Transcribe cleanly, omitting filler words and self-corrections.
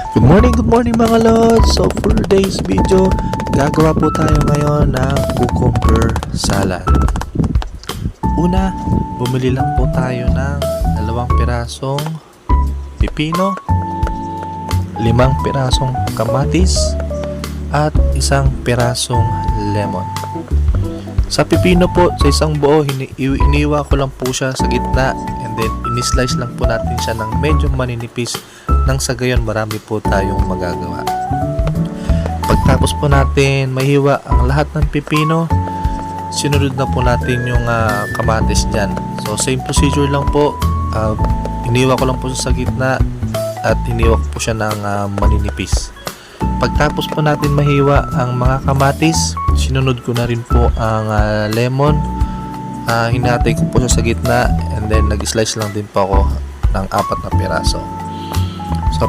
Good morning mga lods! So for today's video, gagawa po tayo ngayon ng cucumber salad. Una, bumili lang po tayo ng 2 pirasong pipino, 5 pirasong kamatis, at 1 pirasong lemon. Sa pipino po, sa isang buo, iniwa ko lang po siya sa gitna and then inislice lang po natin siya ng medyo maninipis nang sa gayon marami po tayong magagawa. Pagtapos po natin mahiwa ang lahat ng pipino, sinunod na po natin yung kamatis dyan. So same procedure lang po, iniwa ko lang po sa gitna at iniwa ko po siya ng maninipis. Pagtapos po natin mahiwa ang mga kamatis, sinunod ko na rin po ang lemon. Hinatay ko po siya sa gitna and then nag-slice lang din po ako ng 4 na piraso. So